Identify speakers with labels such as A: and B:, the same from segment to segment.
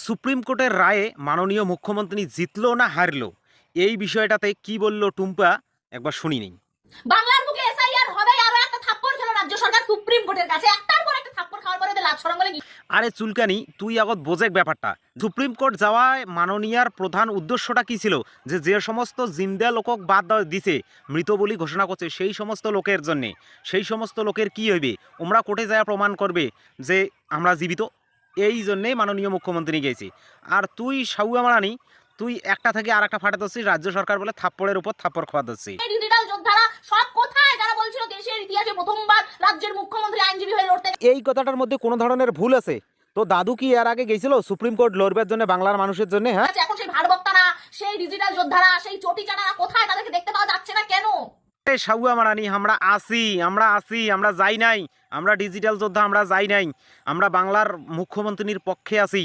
A: Supreme কোর্টের রায়ে মাননীয় মুখ্যমন্ত্রী জিতলো না হারলো, এই বিষয়টাতে কি বলল টুম্পা একবার শুনি নেই।
B: বাংলার বুকে এসআইআর হবে, আরো একটা থাপ্পড় খেলো রাজ্য সরকার সুপ্রিম কোর্টের কাছে। একটার পর একটা থাপ্পড় খাওয়ার পরে লাভ সরম বলে
A: আরে চুলকানি, তুই আগত বোঝেক ব্যাপারটা। সুপ্রিম কোর্ট যাওয়ায় মাননীয়ার প্রধান উদ্দেশ্যটা কি ছিল? যে সমস্ত জিন্দা লোকক বাদ দিছে, মৃত বলি ঘোষণা করছে, সেই সমস্ত লোকের জন্যে, সেই সমস্ত লোকের কি হইবে, ওমরা কোর্টে যায় প্রমাণ করবে যে আমরা জীবিত। এই জন্যেই মাননীয় মুখ্যমন্ত্রী গেছে। আর তুই সাউয়া মারানি, তুই একটা থেকে আর একটা ফাটে দিচ্ছিস, রাজ্য সরকার বলে থাপ্পড়ের উপর থাপ্পড় খাওয়া দিচ্ছি।
B: ডিজিটাল যোদ্ধারা সব কোথায়, যারা বলছিল দেশের ইতিহাসে প্রথমবার রাজ্যের মুখ্যমন্ত্রী আইনজীবী হয়ে লড়তে।
A: এই কথাটার মধ্যে কোনো ধরনের ভুল আছে? তো দাদু কি এর আগে গেছিল সুপ্রিম কোর্ট লড়বার জন্য বাংলার মানুষের জন্য? হ্যাঁ,
B: এখন সেই ভাড়বক্তারা, সেই ডিজিটাল যোদ্ধারা, সেই চটিচানারা কোথায়? তাদেরকে দেখতে পাওয়া যাচ্ছে না কেন?
A: সাউয়া মারানি, আমরা আসি, আমরা যাই নাই, আমরা ডিজিটাল যোদ্ধা, আমরা যাই নাই, আমরা বাংলার মুখ্যমন্ত্রীর পক্ষে আছি।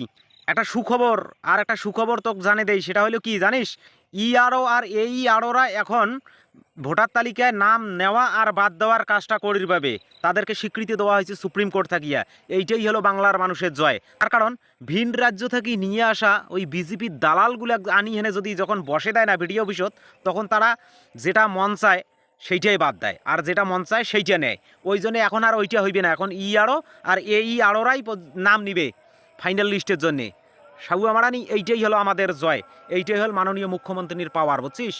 A: একটা সুখবর, আর একটা সুখবর তোকে জানে দেই, সেটা হলো কি জানিস? ইআরও আর এইআরওরা এখন ভোটার তালিকায় নাম নেওয়া আর বাদ দেওয়ার কাজটা করির পাবে, তাদেরকে স্বীকৃতি দেওয়া হয়েছে সুপ্রিম কোর্ট থাকিয়া। এইটাই হলো বাংলার মানুষের জয়। তার কারণ ভিন রাজ্য থেকে নিয়ে আসা ওই বিজেপির দালালগুলো আনি এনে যদি যখন বসে দেয় না ভিডিও অফিসত, তখন তারা যেটা মন চায় সেইটাই বাদ দেয়, আর যেটা মন চায় সেইটা নেয়। ওই জন্য এখন আর ওইটা হইবে না, এখন ইআরও আর এইআরওরাই নাম নিবে ফাইনাল লিস্টের জন্যে। সাউয়া মারানি, এইটাই হলো আমাদের জয়, এইটাই হল মাননীয় মুখ্যমন্ত্রীর পাওয়ার, বুঝছিস?